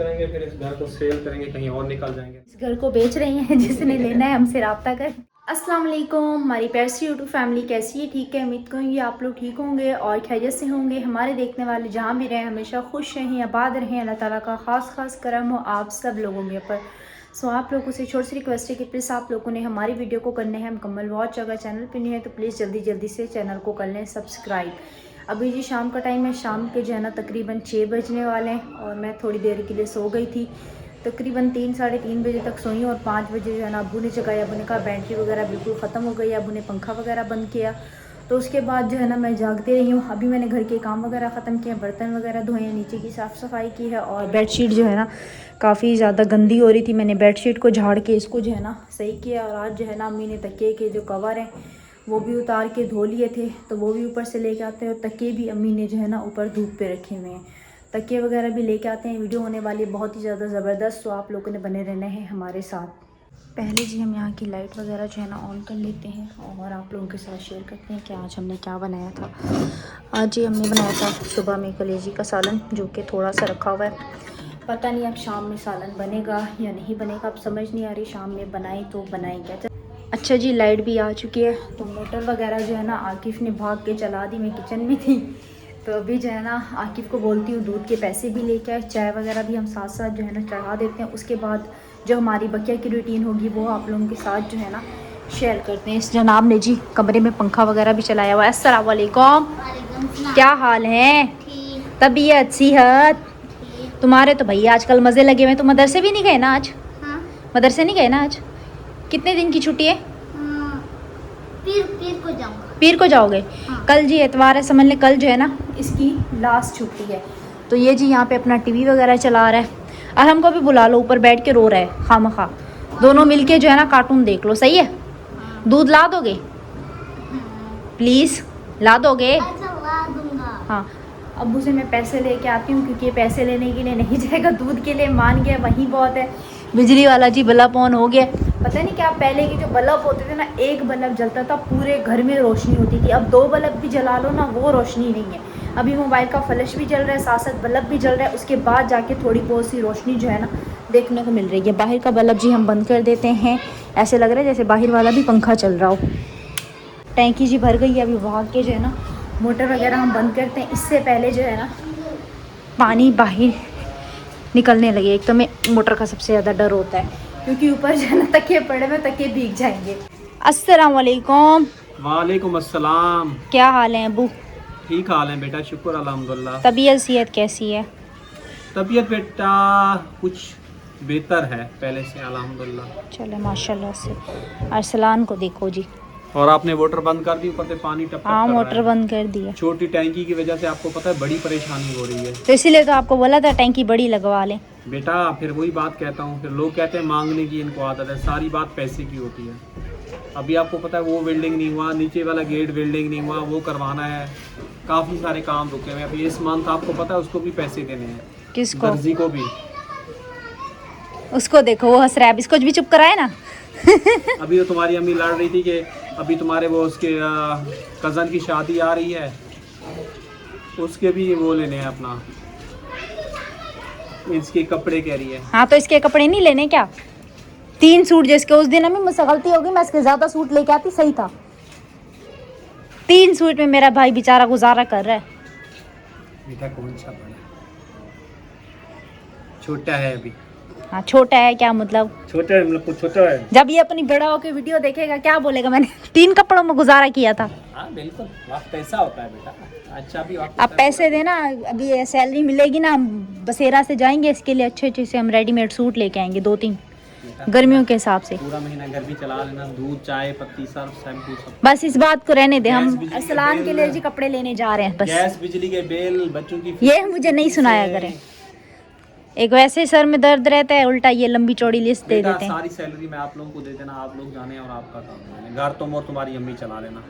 करेंगे, फिर इस घर को सेल करेंगे, कहीं और निकल जाएंगे। इस घर को बेच रही हैं, जिसने लेना है हमसे रब्ता कर। अस्सलाम वालेकुम, हमारी पैरसी यूट्यूब फैमिली कैसी है? ठीक है, उम्मीद करूँगी आप लोग ठीक होंगे और खैरियत से होंगे। हमारे देखने वाले जहाँ भी रहें हमेशा खुश रहें, आबाद रहें। अल्लाह ताला का खास करम हो आप सब लोगों के ऊपर। सो आप लोगों से छोटी सी रिक्वेस्ट है कि प्लीज़ आप लोगों ने हमारी वीडियो को करने हैं मुकम्मल वॉच। अगर चैनल पर नहीं है तो प्लीज़ जल्दी से चैनल को कर लें सब्सक्राइब। अभी जी शाम का टाइम है, शाम के जो है ना तकरीबन 6 बजने वाले हैं और मैं थोड़ी देर के लिए सो गई थी। तकरीबन 3 साढ़े 3 बजे तक सोई और 5 बजे जो है ना अब्बू ने जगाया। अब्बू ने कहा बैटरी वगैरह बिल्कुल ख़त्म हो गई। अब्बू ने पंखा वगैरह बंद किया, तो उसके बाद जो है ना मैं जागते रही हूँ। अभी मैंने घर के काम वगैरह ख़त्म किए, बर्तन वगैरह धोए हैं, नीचे की साफ़ सफाई की है और बेडशीट जो है ना काफ़ी ज़्यादा गंदी हो रही थी। मैंने बेडशीट को झाड़ के इसको जो है ना सही किया। और आज जो है ना अम्मी ने तकिए के जो कवर हैं वो भी उतार के धो लिए थे, तो वो भी ऊपर से लेके आते हैं। और तकिए भी अम्मी ने जो है ना ऊपर धूप पे रखे हुए हैं, तकिए वगैरह भी लेके आते हैं। वीडियो होने वाली है बहुत ही ज़्यादा ज़बरदस्त, तो आप लोगों ने बने रहना है हमारे साथ। पहले जी हम यहाँ की लाइट वगैरह जो है ना ऑन कर लेते हैं और आप लोगों के साथ शेयर करते हैं कि आज हमने क्या बनाया था। आज जी हमने बनाया था सुबह में कलेजी का सालन, जो कि थोड़ा सा रखा हुआ है। पता नहीं अब शाम में सालन बनेगा या नहीं बनेगा, अब समझ नहीं आ रही शाम में बनाए तो बनाए क्या। अच्छा जी, लाइट भी आ चुकी है, तो मोटर वगैरह जो है ना आकिफ़ ने भाग के चला दी। मैं किचन में थी, तो अभी जो है ना आकिफ़ को बोलती हूँ दूध के पैसे भी लेके आए, चाय वगैरह भी हम साथ साथ जो है ना चढ़ा देते हैं। उसके बाद जो हमारी बकिया की रूटीन होगी वो आप लोगों के साथ जो है ना शेयर करते हैं। इस जनाब ने जी कमरे में पंखा वगैरह भी चलाया हुआ है। अस्सलाम वालेकुम, क्या हाल है? तबीयत सेहत तुम्हारे? तो भैया आजकल मज़े लगे हुए। तो मदरसे भी नहीं गए ना आज? हाँ? मदरसे नहीं गए ना आज? कितने दिन की छुट्टी है? पीर को जाऊंगा। पीर को जाओगे? हाँ। कल जी एतवार है, समझ लें कल जो है ना इसकी लास्ट छुट्टी है। तो ये जी यहाँ पे अपना टीवी वगैरह चला रहा है और हमको भी बुला लो, ऊपर बैठ के रो रहा है खामखा। दोनों मिलके जो है ना कार्टून देख लो, सही है? दूध ला दोगे प्लीज़? ला दोगे? ला दूंगा। हाँ, अब्बू से मैं पैसे लेके आती हूँ क्योंकि ये पैसे लेने के लिए नहीं जाएगा, दूध के लिए मान गया, वही बहुत है। बिजली वाला जी बल्ब ऑन हो गया। पता नहीं क्या, पहले के जो बल्ब होते थे ना, एक बल्ब जलता था पूरे घर में रोशनी होती थी। अब 2 बल्ब भी जला लो ना वो रोशनी नहीं है। अभी मोबाइल का फ्लैश भी जल रहा है, साथ साथ बल्ब भी जल रहा है, उसके बाद जाके थोड़ी बहुत सी रोशनी जो है ना देखने को मिल रही है। बाहर का बल्ब जी हम बंद कर देते हैं, ऐसे लग रहा है जैसे बाहर वाला भी पंखा चल रहा हो। टैंकी जी भर गई है, अभी भाग के जो है ना मोटर वगैरह हम बंद करते हैं। इससे पहले जो है ना पानी बाहर निकलने लगे। एक तो मैं मोटर का सबसे ज़्यादा डर होता है क्योंकि ऊपर जो है ना तकिए पड़े में तकिए भीग जाएंगे। अस्सलाम वालेकुम। वालेकुम अस्सलाम। क्या हाल है अबू? ठीक हाल है बेटा, शुक्र अल्हम्दुलिल्लाह। तबीयत सेहत कैसी है? तबीयत बेटा कुछ बेहतर है पहले से अल्हम्दुलिल्लाह। चलो माशाल्लाह से। अरसलान को देखो जी। और आपने मोटर बंद कर दी, ऊपर से पानी टप हाँ, मोटर बंद कर दिया। छोटी टैंकी की वजह से आपको पता है बड़ी परेशानी हो रही है, तो इसीलिए तो आपको बोला था टैंकी बड़ी लगवा लें। बेटा। फिर वही बात कहता हूँ, फिर लोग कहते हैं मांगने की इनको आदत है, सारी बात पैसे की होती है। अभी आपको पता है वो वेल्डिंग नहीं हुआ, नीचे वाला गेट वेल्डिंग नहीं हुआ, वो करवाना है। काफ़ी सारे काम रुके हुए। अभी इस मंथ आपको पता है उसको भी पैसे देने हैं। किसको? दर्जी को भी। उसको देखो वो हंस रहा है, इसको भी चुप कराए ना। अभी तो तुम्हारी अम्मी लड़ रही थी कि अभी तुम्हारे वो उसके कज़न की शादी आ रही है, उसके भी वो लेने हैं अपना, इसके कपड़े कह रही है। हाँ, तो इसके कपड़े नहीं लेने क्या? 3 सूट जिसके उस दिन अम्मी मुझसे गलती होगी, मैं इसके ज़्यादा सूट लेके आती, सही था। 3 सूट में मेरा भाई बेचारा गुजारा कर रहा है। बेटा कौन सा बड़ा, छोटा है अभी। हाँ, छोटा है क्या मतलब? छोटा है, मतलब कुछ छोटा है। जब ये अपनी बड़ा होकर वीडियो देखेगा क्या बोलेगा, मैंने 3 कपड़ों में गुजारा किया था। हाँ बिल्कुल, वक्त ऐसा होता है बेटा। अच्छा भी वक्त अब पैसे देना, अभी ये सैलरी मिलेगी ना, हम बसेरा से जाएंगे, इसके लिए अच्छे से हम रेडीमेड सूट लेके आएंगे 2-3 गर्मियों के हिसाब से। पूरा महीना घर भी चला लेना, दूध चाय पत्ती सर्फ शैम्पू सब। बस इस बात को रहने दे, हम बिजली के अरसलान के लिए जी कपड़े लेने जा रहे हैं बस। गैस बिजली के बिल, बच्चों की ये मुझे नहीं सुनाया करें, एक वैसे सर में दर्द रहता है, उल्टा ये लंबी चौड़ी लिस्ट दे देते हैं। सारी सैलरी मैं आप लोगों को दे देना, आप लोग जाने और आपका काम है। घर तो मोर तुम्हारी अम्मी चला लेना,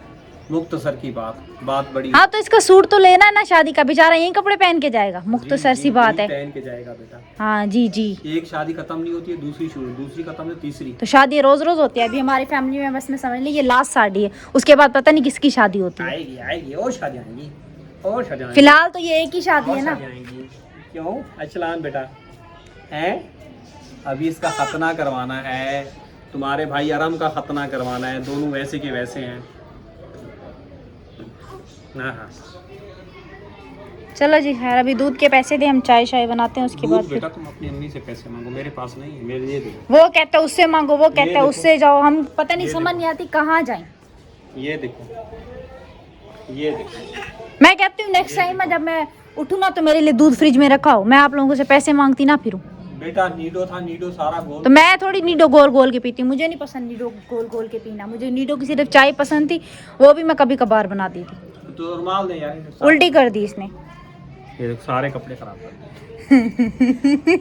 मुख्तसर की बात बड़ी। हाँ, तो इसका सूट तो लेना है ना शादी का, बेचारा यही कपड़े पहन के जाएगा, मुख्तसर सी बात है। पहन के जाएगा बेटा। हाँ जी जी। एक शादी खत्म नहीं होती है, दूसरी शुरू, दूसरी खत्म है, तीसरी। तो शादी रोज रोज होती है। अभी हमारी फैमिली में बस में समझ ली ये लास्ट शादी है, उसके बाद पता नहीं किसकी शादी होती है। आएगी आएगी और शादी आएंगी, और शादी आएंगी। फिलहाल तो ये एक ही शादी है ना। क्यों अचलान बेटा, है। अभी इसका खतना करवाना है, तुम्हारे भाई अरम का खतना करवाना है, दोनों वैसे के वैसे हैं। हाँ हाँ चलो जी खैर, अभी दूध के पैसे दे, हम चाय शाय बनाते हैं उसके बाद बेटा तुम अपनी अम्मी से पैसे मांगो, मेरे पास नहीं है, मेरे लिए दो। वो कहता है उससे मांगो, वो कहता है देखो। उससे जाओ, हम पता नहीं ये समझ नहीं आती कहाँ जाएं। ये देखो, ये देखो। मैं कहती हूँ नेक्स्ट टाइम जब मैं उठूँ ना तो मेरे लिए दूध फ्रिज में रखा हो, मैं आप लोगों से पैसे मांगती ना फिरूँ। बेटा नीडो था, नीडो सारा गोल। तो मैं थोड़ी नीडो गोल गोल के पीती हूँ, मुझे नहीं पसंद नीडो गोल गोल के पीना। मुझे नीडो की सिर्फ चाय पसंद थी, वो भी मैं कभी कभार बना दी थी। तो रुमाल दे यार, उल्टी कर दी इसने। ये सारे कपड़े खराब कर दिए।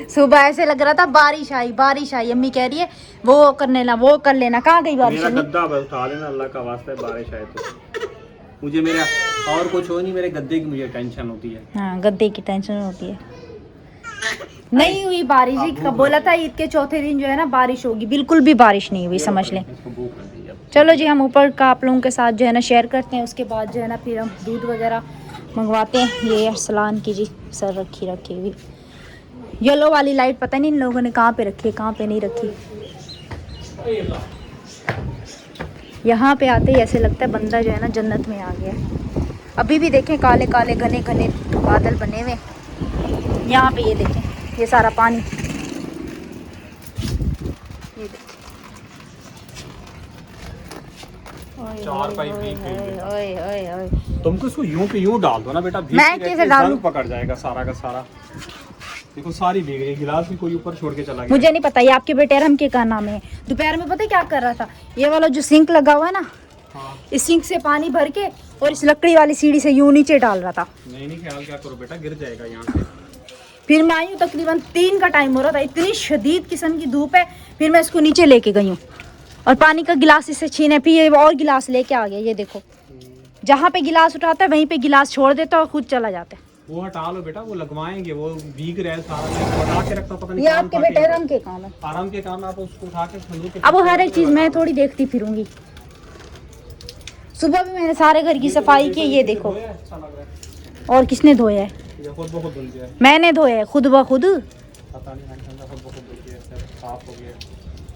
सुबह ऐसे लग रहा था बारिश आई बारिश आई, अम्मी कह रही है वो करने ला वो कर लेना, कहाँ गई बारिश? मेरा गद्दा उठा लेना अल्लाह का वास्ता है, बारिश आए तो मुझे मेरा और कुछ हो नहीं, मेरे गद्दे की मुझे टेंशन होती है। हाँ गद्दे की टेंशन होती है। नहीं हुई बारिश ही, कब बोला था ईद के चौथे दिन जो है ना बारिश होगी, बिल्कुल भी बारिश नहीं हुई, समझ लें। इसको भूख लगी है। चलो जी हम ऊपर का आप लोगों के साथ जो है ना शेयर करते हैं, उसके बाद जो है ना फिर हम दूध वगैरह मंगवाते हैं। ये अरसलान की जी सर रखी हुई येलो वाली लाइट, पता नहीं इन लोगों ने कहाँ पे रखी है कहाँ पे नहीं रखी। यहाँ पे आते ही ऐसे लगता है बंदा जो है ना जन्नत में आ गया है। अभी भी देखें काले काले घने घने बादल बने हुए, यहाँ पे ये देखें ये सारा पानी, ये देखें। चार पाई भीग गई बेटा। ओए ओए ओए, तुमको इसको यूं पे यूं डाल दो ना बेटा, भीग मैं के कैसे रहती है, डालूं? जंग पकड़ जाएगा सारा का सारा। देखो सारी भीग गई, गिलास भी कोई ऊपर छोड़ के चला गया। मुझे नहीं पता ये आपके बेटे अरहम के का नाम है। दोपहर में पता है क्या कर रहा था, ये वाला जो सिंक लगा हुआ है ना, हाँ। इस सिंक से पानी भर के और इस लकड़ी वाली सीढ़ी से यूं नीचे डाल रहा था। नहीं ख्याल क्या करो बेटा, गिर जाएगा यहाँ से। फिर मैं आई हूँ तकरीबन 3 का टाइम हो रहा था, इतनी शदीद किस्म की धूप है, फिर मैं इसको नीचे लेके गई हूँ और पानी का गिलास इससे छीने, फिर ये और गिलास लेके आ गया। ये देखो जहाँ पे गिलास उठाता है वहीं पे गिलास छोड़ देता है और खुद चला जाता है। वो हटा लो बेटा, वो लगवाएंगे, वो भीग रहे हैं सारा, मैं हटा के रखता हूं, पता नहीं ये कौन आपके उठा बेटे के- अरहम के काम है। आराम के काम आप उसको उठा के ठंडू के अब वो हर एक चीज मैं थोड़ी देखती फिरूंगी। सुबह भी मैंने सारे घर की सफाई की, ये देखो। अच्छा लग रहा है। और किसने धोया है? ये खुद ब खुद धुल गया है। मैंने धोया है खुद ब खुद। पता नहीं ठंडा खुद ब खुद धुल गया है, साफ हो गया है।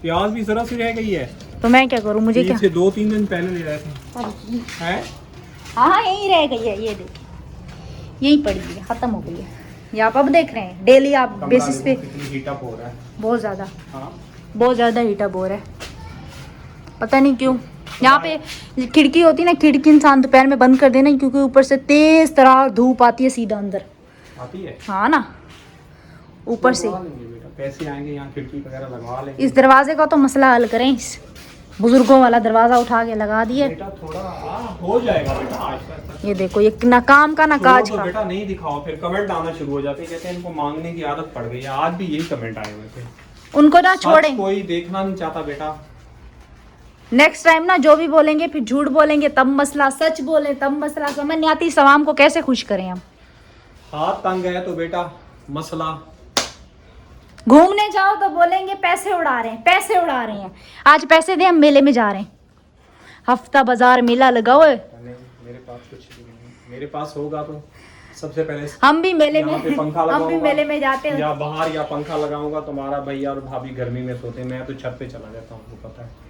प्याज भी जरा सी रह गई है, तो मैं क्या करूँ, मुझे क्या? से 2-3 दिन पहले ले आए थे। हैं? हाँ यहीं रह गई है, ये देखिए यहीं पड़ी है, खत्म हो गई है। ये आप अब देख रहे हैं डेली आप कमरा बेसिस पे, देखो कितनी हीट अप हो रहा है। बहुत ज़्यादा हाँ बहुत ज़्यादा हीटअप हो रहा है, पता नहीं क्यों। यहाँ पे खिड़की होती है ना, खिड़की इंसान दोपहर में बंद कर देना, क्योंकि ऊपर से तेज तरह धूप आती है सीधा अंदर। आती है हाँ ना, ऊपर से। लगवा लेंगे बेटा, पैसे आएंगे यहाँ खिड़की वगैरह लगवा लेंगे। इस दरवाजे का तो मसला हल करें, इस बुजुर्गों वाला दरवाजा उठा के लगा दिए। बेटा थोड़ा हो जाएगा बेटा, आहिस्ता आहिस्ता। ये देखो ये ना काम का ना काज छोड़ो तो का। बेटा नहीं दिखाओ, फिर कमेंट आना शुरू हो जाते हैं, कहते हैं इनको मांगने की आदत पड़ गई है। आज भी यही कमेंट आए हुए थे। उनको ना सच छोड़ें, कोई देखना नहीं चाहता बेटा। नेक्स्ट टाइम ना जो भी बोलेंगे फिर झूठ बोलेंगे तब मसला, सच बोले तब मसला। समझ नहीं आती सवाम को कैसे खुश करें हम। हाथ तंग है तो बेटा मसला। घूमने जाओ तो बोलेंगे पैसे उड़ा रहे हैं, पैसे उड़ा रहे हैं। आज पैसे दे, हम मेले में जा रहे हैं, हफ्ता बाजार मेला लगाओ है। नहीं मेरे पास कुछ भी नहीं है, मेरे पास होगा तो सबसे पहले हम भी मेले में यहाँ पे पंखा हम भी लगाऊंगा, मेले में जाते हैं। या बाहर या पंखा लगाऊंगा। तुम्हारा भैया और भाभी गर्मी में सोते हैं, मैं तो छत पे चला जाता हूँ, आपको पता है।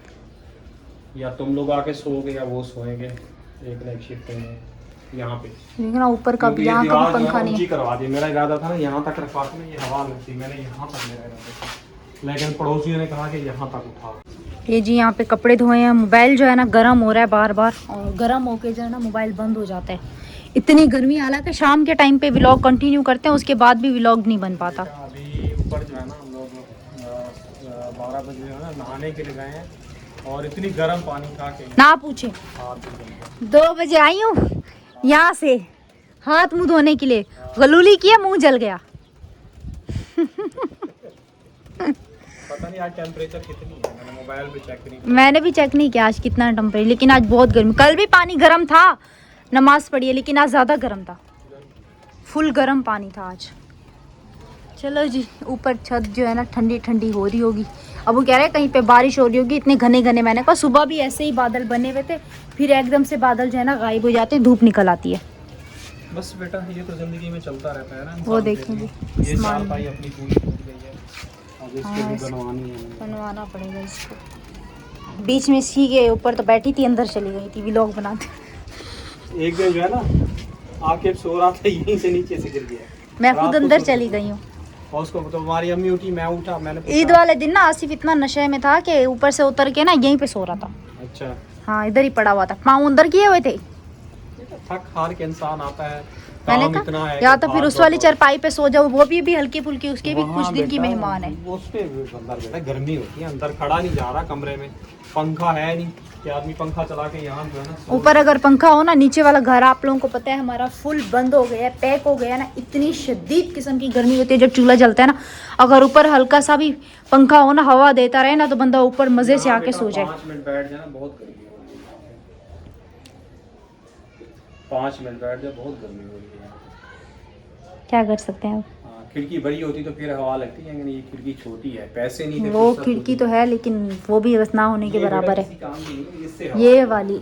या तुम लोग आके सोओगे या वो सोएंगे, एक ना एक शिफ्ट में यहाँ पे। लेकिन ऊपर का क्योंकि ये यहाँ का दीवार भी जो है पंखा ना नहीं ऊंची है। करवा दी। मेरा इरादा था ना यहाँ तक रखवा के ना ये हवा लगती, मैंने यहाँ तक मेरा इरादा था, लेकिन पड़ोसियों ने कहा कि यहाँ तक उठाओ। ये जी यहाँ पे कपड़े धोए हैं। मोबाइल जो है ना गर्म हो रहा है बार बार, और गर्म होके जो है ना मोबाइल बंद हो जाता है। इतनी गर्मी, हालांकि शाम के टाइम पे व्लॉग कंटिन्यू करते हैं, उसके बाद भी व्लॉग नहीं बन पाता। अभी ऊपर जो है ना हम लोग 12 बजे जो है ना नहाने के लिए गए हैं, और इतनी गर्म पानी था कि ना पूछे, हाथ भी जल गए। 2 बजे आई हूँ यहाँ से हाथ मुंह धोने के लिए, गलूली किया मुंह जल गया। पता नहीं आज टेम्परेचर कितनी है, मैंने मोबाइल पे चेक नहीं किया। मैंने भी चेक नहीं किया आज कितना टेम्परेचर, लेकिन आज बहुत गर्मी। कल भी पानी गर्म था, नमाज पढ़ी है, लेकिन आज ज़्यादा गर्म था, फुल गर्म पानी था आज। चलो जी ऊपर छत जो है ना ठंडी ठंडी हो रही होगी। अब वो कह रहे हैं कहीं पे बारिश हो रही होगी, इतने घने घने। मैंने कहा सुबह भी ऐसे ही बादल बने हुए थे, फिर एकदम से बादल जो है ना गायब हो जाते हैं, धूप निकल आती है। बस बेटा ये तो जिंदगी में चलता रहता है ना। वो इंसान देखें के लिए। जी, ये स्मार्ट चारपाई अपनी पूरी टूट गई है, अब इसको हाँ, भी इस- बनवानी है। बनवाना पड़ेगा इसको। बीच में सी के ऊपर तो बैठी थी, अंदर चली गई थी व्लॉग बनाते। एक दिन जो है ना आके सो रहा था, यहीं से नीचे से गिर गया। मैं रात खुद को अंदर सो चली रहा था। गई हूँ। और उसको तो हमारी अम्मी उठी, मैं उठा, मैंने पूछा- ईद वाले दिन ना आसिफ इतना नशे में था कि ऊपर से उतर के ना यहीं पे सो रहा था। अच्छा, हाँ, इधर ही पड़ा हुआ था, पाँव अंदर किए हुए थे। ये तो थक हार के इंसान आता है, मैंने काम इतना कहा है या कि तो फिर भाग उस वाली दौड़। चारपाई पे सो जाओ, वो भी हल्की फुल्की, उसके भी कुछ वहाँ दिन की बेटा, मेहमान है। वो उस पे अंदर बेटा गर्मी होती है, अंदर खड़ा नहीं जा रहा कमरे में, पंखा है नहीं कि आदमी पंखा चला के यहाँ जो है ना सो ऊपर अगर पंखा हो ना, नीचे वाला घर आप लोगों को पता है हमारा फुल बंद हो गया है, पैक हो गया है ना। इतनी शदीद किस्म की गर्मी होती है जब चूल्हा जलता है ना। अगर ऊपर हल्का सा भी पंखा हो ना, हवा देता रहे ना, तो बंदा ऊपर मजे से यहाँ आके बेटा सो जाए। 5 मिनट बैठ जाए ना, बहुत गर्मी हो रही है। 5 मिनट बैठ जाए, बहुत गर्मी हो रही है। क्या कर सकते हैं हाँ, खिड़की बड़ी होती तो फिर हवा लगती है, लेकिन ये खिड़की छोटी है, पैसे नहीं थे, वो फुर्सत खिड़की होती। तो है, लेकिन वो भी बस ना होने के ये बेटा बराबर है। किसी काम की नहीं है, इससे हवा ये वाली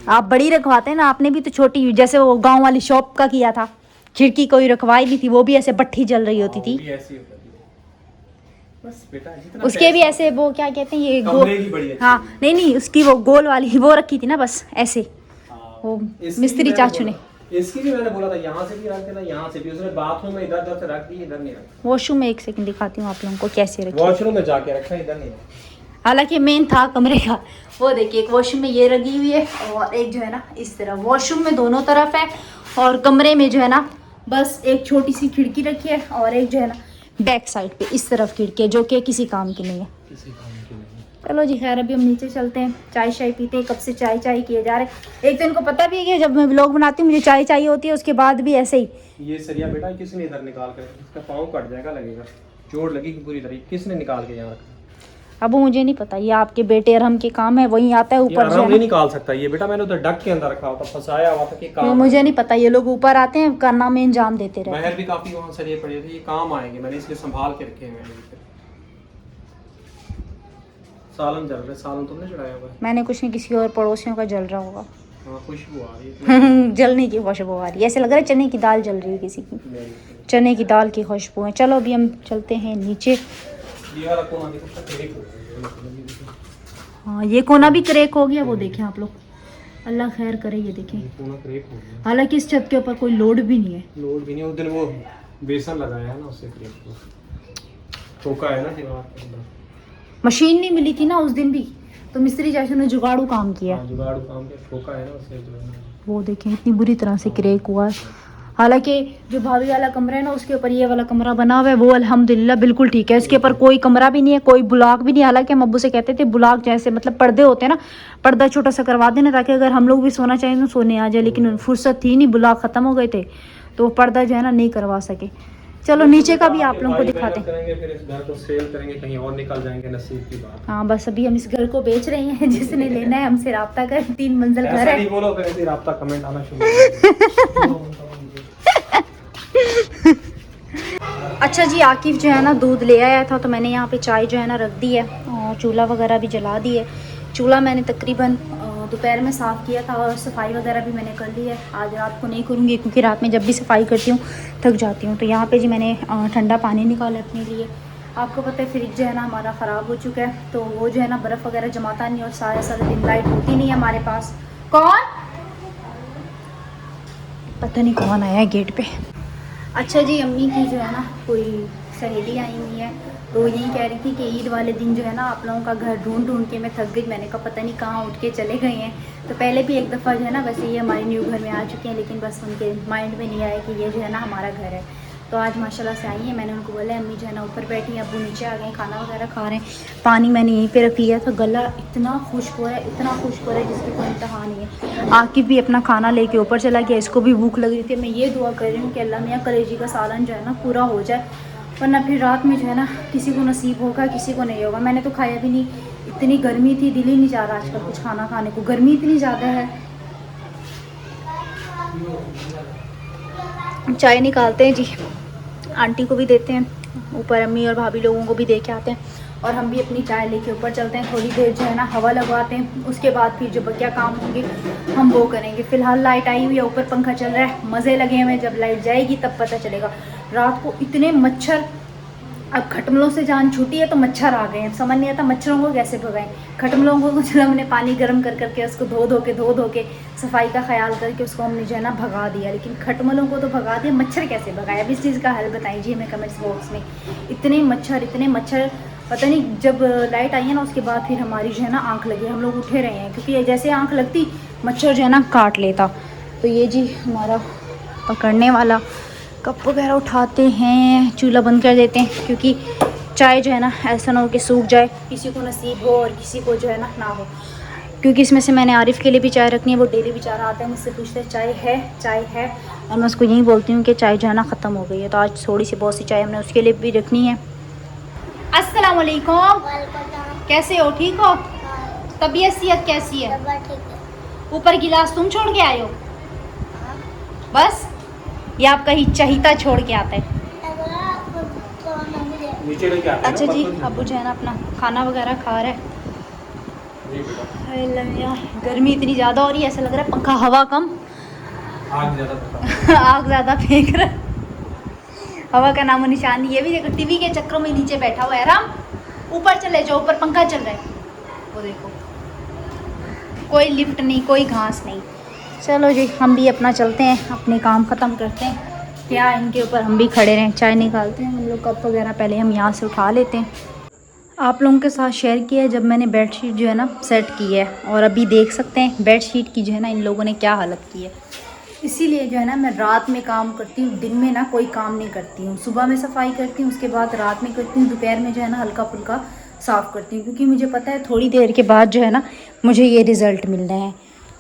आप बड़ी रखवाते हैं ना, आपने भी तो छोटी, जैसे वो गांव वाली शॉप का किया था, खिड़की कोई रखवाई नहीं थी, वो भी ऐसे भट्ठी जल रही होती हाँ, थी। वो भी ऐसी होती थी। बस बेटा जितना उसके भी पैसा- ऐसे वो क्या कहते हैं, ये कमरे की बड़ी अच्छी हाँ है। नहीं नहीं, उसकी वो गोल वाली वो रखी थी ना, बस ऐसे हाँ, वो इसकी मिस्त्री भी मैंने चाचू ने। बोला- इसकी भी मैंने बोला था यहाँ से भी रख देना, यहाँ से भी। उसने बाथरूम में इधर उधर से रख दी, इधर नहीं रखा। वॉशरूम में एक सेकंड दिखाती हूँ आप लोगों को कैसे रखी। वॉशरूम में जाके रखा, इधर नहीं रखा। हालांकि मेन था कमरे का। वो देखिए, एक वॉशरूम में ये लगी हुई है, और एक जो है ना इस तरफ। वॉशरूम में दोनों तरफ है, और कमरे में जो है ना बस एक छोटी सी खिड़की रखी है, और एक जो है ना बैक साइड पे इस तरफ खिड़की है, जो कि किसी काम की नहीं है। किसी काम की नहीं। चलो जी, खैर अभी हम नीचे चलते हैं, चाय शाय पीते हैं। कब से चाय चाय किए जा रहे। एक तो इनको पता भी है कि जब मैं व्लॉग बनाती हूँ मुझे चाय चाहिए होती है, उसके बाद भी ऐसे ही। ये सरिया बेटा किसने इधर निकाल कर, इसका पाँव कट जाएगा, लगेगा चोट लगेगी पूरी तरह। किसने निकाल के यहाँ रखा? अब मुझे नहीं पता, ये आपके बेटे अरहम के काम है, वही आता है ये ऊपर जो आराम है नहीं ना। निकाल सकता ये बेटा, मैंने उधर डक के अंदर रखा होता, फंसाया हुआ था कि ये काम। मुझे नहीं पता, ये लोग ऊपर आते हैं, करना में इंजाम देते रहते हैं। बाहर भी काफी वहाँ सरिये पड़े थे, ये काम आएंगे, मैंने इसलिए संभाल के रखे हैं। सालन जल रहे, सालन तुमने चढ़ाया हुआ है? मैंने कुछ नहीं, किसी और पड़ोसियों का जल रहा होगा। हाँ, खुशबू आ रही है। जलने की खुशबू आ रही है, ऐसे लग रहा है चने की दाल जल रही है किसी की। चने की दाल की खुशबू है। चलो अभी हम चलते हैं नीचे। ये वाला कोना देखो, इसका क्रेक हो गया है। हाँ, ये कोना भी क्रैक हो गया, वो देखें आप लोग, अल्लाह खैर करे। ये देखें, ये कोना क्रेक हो गया। हालांकि इस छत के ऊपर कोई लोड भी नहीं है। लोड भी नहीं, उस दिन वो बेसन लगाया है ना, उससे क्रेक हो ठोका है ना दीवार के अंदर। मशीन नहीं मिली थी ना उस दिन भी, तो मिस्त्री चाचू ने जुगाड़ू काम किया। हाँ, जुगाड़ू काम के ठोका है ना उससे जो है ना। वो देखें इतनी बुरी तरह से क्रैक हुआ है। हालांकि जो भाभी वाला कमरा है ना, उसके ऊपर ये वाला कमरा बना हुआ है, वो अल्हम्दुलिल्लाह बिल्कुल ठीक है। इसके ऊपर कोई कमरा भी नहीं है, कोई ब्लॉक भी नहीं है। हालांकि हम अब्बू से कहते थे ब्लॉक जैसे मतलब पर्दे होते हैं ना, पर्दा छोटा सा करवा देना, ताकि अगर हम लोग भी सोना चाहें तो सोने आ जाए। लेकिन फुर्सत थी नहीं, ब्लॉक खत्म हो गए थे, तो वो पर्दा जो है ना नहीं करवा सके। चलो नीचे का भी आप लोगों को दिखाते हैं। करेंगे, फिर इस घर को सेल करेंगे, कहीं और निकल जाएंगे, नसीब की बात। हाँ, बस अभी हम इस घर को बेच रहे हैं। जिसने लेना है हमसे राब्ता कर, 3 मंजिल घर ऐसा है। नहीं बोलो, फिर ऐसे राब्ता कमेंट आना शुरू हो अच्छा जी, आकिफ जो है ना दूध ले आया था, तो मैंने यहाँ पे चाय जो है ना रख दी है, और चूल्हा वगैरह भी जला दी है। चूल्हा मैंने तकरीबन दोपहर में साफ़ किया था, और सफाई वगैरह भी मैंने कर ली है। आज रात को नहीं करूँगी, क्योंकि रात में जब भी सफाई करती हूँ थक जाती हूँ। तो यहाँ पे जी मैंने ठंडा पानी निकाला अपने लिए। आपको पता है फ्रिज जो है ना हमारा ख़राब हो चुका है, तो वो जो है ना बर्फ़ वगैरह जमाता नहीं, और सारे दिन लाइट होती नहीं है हमारे पास। कौन, पता नहीं कौन आया है गेट पे। अच्छा जी, अम्मी की जो है ना कोई सहेली आई हुई है, तो यही कह रही थी कि ईद वाले दिन जो है ना आप लोगों का घर ढूंढ ढूंढ के मैं थक गई। मैंने कहा पता नहीं कहाँ उठ के चले गए हैं। तो पहले भी एक दफ़ा जो है ना वैसे ये हमारे न्यू घर में आ चुके हैं, लेकिन बस उनके माइंड में नहीं आया कि ये जो है ना हमारा घर है। तो आज माशाल्लाह से आई है। मैंने उनको बोला अम्मी जो है ना ऊपर बैठी, अब्बू नीचे आ गए, खाना वगैरह खा रहे हैं। पानी मैंने यहीं पे रख लिया था। गला इतना खुश्क हो रहा है, इतना खुश्क हो रहा है जिसकी कोई इंतहा नहीं है। आकिब भी अपना खाना लेके ऊपर चला गया, इसको भी भूख लग रही थी। मैं ये दुआ कर रही हूँ कि अल्लाह मियाँ कलेजी का सालन जो है ना पूरा हो जाए, वरना फिर रात में जो है ना किसी को नसीब होगा, किसी को नहीं होगा। मैंने तो खाया भी नहीं, इतनी गर्मी थी, दिल ही नहीं चाह रहा आजकल कुछ खाना खाने को, गर्मी इतनी ज़्यादा है। चाय निकालते हैं जी, आंटी को भी देते हैं। ऊपर अम्मी और भाभी लोगों को भी दे के आते हैं और हम भी अपनी चाय लेके ऊपर चलते हैं। थोड़ी देर जो है ना हवा लगवाते हैं, उसके बाद फिर जो बकिया काम होंगे हम वो करेंगे। फ़िलहाल लाइट आई हुई है, ऊपर पंखा चल रहा है, मज़े लगे हुए हैं। जब लाइट जाएगी तब पता चलेगा। रात को इतने मच्छर, अब खटमलों से जान छूटी है तो मच्छर आ गए हैं। समझ नहीं आता मच्छरों को कैसे भगाएं। खटमलों को चलो हमने पानी गर्म कर करके उसको धो धो के सफाई का ख्याल करके उसको हमने जो है ना भगा दिया, लेकिन खटमलों को तो भगा दिया, मच्छर कैसे भगाए? अब इस चीज़ का हल बताइए हमें कमेंट्स बॉक्स में। इतने मच्छर पता नहीं। जब लाइट आई है ना उसके बाद फिर हमारी जो है ना आँख लगी, हम लोग उठे रहे हैं क्योंकि जैसे आँख लगती मच्छर जो है ना काट लेता। तो ये जी हमारा पकड़ने वाला कप वगैरह उठाते हैं, चूल्हा बंद कर देते हैं क्योंकि चाय जो है ना ऐसा ना हो कि सूख जाए, किसी को नसीब हो और किसी को जो है ना हो। क्योंकि इसमें से मैंने आरिफ के लिए भी चाय रखनी है, वो डेली बेचारा आता है मुझसे पूछते हैं चाय है और मैं उसको यही बोलती हूँ कि चाय जो है ना ख़त्म हो गई है। तो आज थोड़ी सी बहुत सी चाय हमने उसके लिए भी रखनी है। अस्सलाम वालेकुम, कैसे हो? ठीक हो? तबीयत सेहत कैसी है? ऊपर गिलास तुम छोड़ के आए हो? बस ये आपका ही चहीता छोड़ के आता है। नीचे लेके आते हैं अच्छा ना जी, बर्तन। अबू जो है ना अपना खाना वगैरह खा रहा है। जी बेटा, हाय अल्लाह यार, गर्मी इतनी ज़्यादा हो रही है, ऐसा लग रहा है पंखा हवा कम आग ज़्यादा पता। आग ज़्यादा फेंक रहा है। हवा का नामो निशान नहीं। ये भी देखो टीवी के चक्करों में नीचे बैठा हुआ है। राम ऊपर चले जाओ, ऊपर पंखा चल रहा है, वो देखो। कोई लिफ्ट नहीं, कोई घास नहीं। चलो जी हम भी अपना चलते हैं, अपने काम ख़त्म करते हैं। क्या इनके ऊपर हम भी खड़े रहें, चाय निकालते हैं हम लोग। कप वगैरह पहले हम यहाँ से उठा लेते हैं। आप लोगों के साथ शेयर किया है जब मैंने बेडशीट जो है ना सेट की है, और अभी देख सकते हैं बेडशीट की जो है ना इन लोगों ने क्या हालत की है। इसीलिए जो है ना मैं रात में काम करती हूँ, दिन में ना कोई काम नहीं करती हूँ। सुबह में सफाई करती हूँ, उसके बाद रात में करती हूँ, दोपहर में जो है ना हल्का फुल्का साफ़ करती हूँ, क्योंकि मुझे पता है थोड़ी देर के बाद जो है ना मुझे ये रिज़ल्ट मिलना है।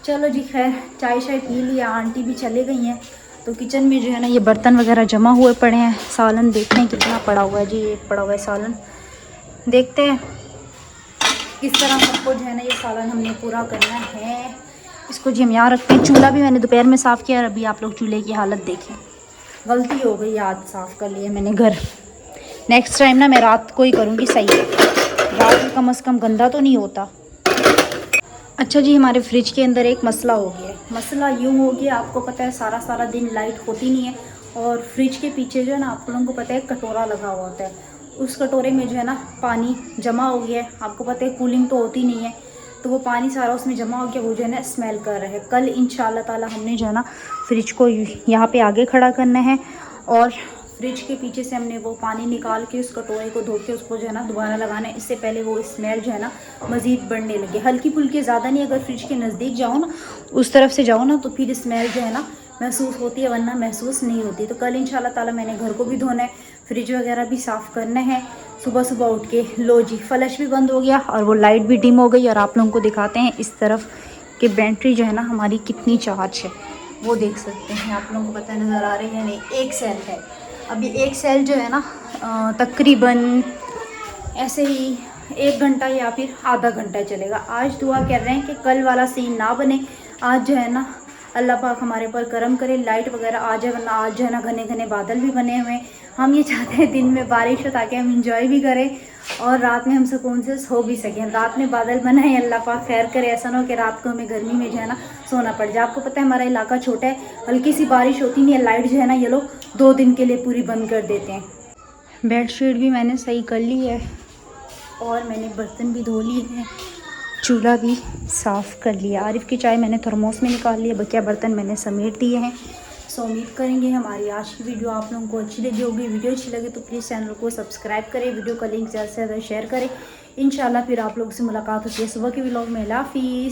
चलो जी खैर, चाय शाय पी लिया, आंटी भी चले गई हैं। तो किचन में जो है ना ये बर्तन वगैरह जमा हुए पड़े हैं। सालन देखते हैं कितना पड़ा हुआ है जी। एक पड़ा हुआ है सालन, देखते हैं किस तरह सबको जो है ना ये सालन हमने पूरा करना है। इसको जी हम यहाँ रखते हैं। चूल्हा भी मैंने दोपहर में साफ़ किया और अभी आप लोग चूल्हे की हालत देखें। गलती हो गई, आज साफ़ कर लिया मैंने घर। नेक्स्ट टाइम ना मैं रात को ही करूँगी सही है, रात में कम से कम गंदा तो नहीं होता। अच्छा जी, हमारे फ्रिज के अंदर एक मसला हो गया है। मसला यूँ हो गया, आपको पता है सारा दिन लाइट होती नहीं है और फ्रिज के पीछे जो है ना आप लोगों को पता है कटोरा लगा हुआ होता है। उस कटोरे में जो है ना पानी जमा हो गया है। आपको पता है कूलिंग तो होती नहीं है, तो वो पानी सारा उसमें जमा हो गया, वो जो है ना स्मेल कर रहा है। कल इंशाल्लाह ताला हमने जो है ना फ्रिज को यहाँ पे आगे खड़ा करना है और फ्रिज के पीछे से हमने वो पानी निकाल के उस कटोरे को धो के उसको जो है ना दोबारा लगाना है। इससे पहले वो स्मेल जो है ना मज़ीद बढ़ने लगे। हल्की फुल्की, ज़्यादा नहीं। अगर फ्रिज के नज़दीक जाओ ना, उस तरफ से जाओ ना, तो फिर स्मेल जो है ना महसूस होती है, वरना महसूस नहीं होती। तो कल इंशाल्लाह ताला मैंने घर को भी धोना है, फ्रिज वगैरह भी साफ़ करना है सुबह सुबह उठ के। लो जी, फ्लैश भी बंद हो गया और वो लाइट भी डिम हो गई। और आप लोगों को दिखाते हैं इस तरफ कि बैटरी जो है ना हमारी कितनी चार्ज है, वो देख सकते हैं। आप लोगों को पता नज़र आ रही है नहीं, एक सेल है अभी। एक सेल जो है ना तकरीबन ऐसे ही 1 घंटा या फिर आधा घंटा चलेगा। आज दुआ कर रहे हैं कि कल वाला सीन ना बने। आज जो है ना अल्लाह पाक हमारे पर करम करे, लाइट वगैरह आ जाए, वरना आज जो है ना घने घने बादल भी बने हुए हैं। हम ये चाहते हैं दिन में बारिश हो ताकि हम इंजॉय भी करें और रात में हम सुकून से सो भी सकें। रात में बादल बनाए, अल्लाह पाक खैर करे। ऐसा ना हो कि रात को हमें गर्मी में जो है ना सोना पड़ जाए। आपको पता है हमारा इलाका छोटा है, हल्की सी बारिश होती नहीं है, लाइट जो है ना ये लोग 2 दिन के लिए पूरी बंद कर देते हैं। बेडशीट भी मैंने सही कर ली है और मैंने बर्तन भी धो लिए हैं, चूल्हा भी साफ़ कर लिया। आरिफ की चाय मैंने थर्मोस में निकाल लिया, बकिया बर्तन मैंने समेट दिए हैं। सो उम्मीद करेंगे हमारी आज की वीडियो आप लोगों को अच्छी लगी होगी। वीडियो अच्छी लगे तो प्लीज़ चैनल को सब्सक्राइब करें, वीडियो का लिंक ज़्यादा से ज़्यादा शेयर करें। इंशाल्लाह फिर आप लोगों से मुलाकात होती है सुबह के व्लॉग में। अल्लाह हाफिज़।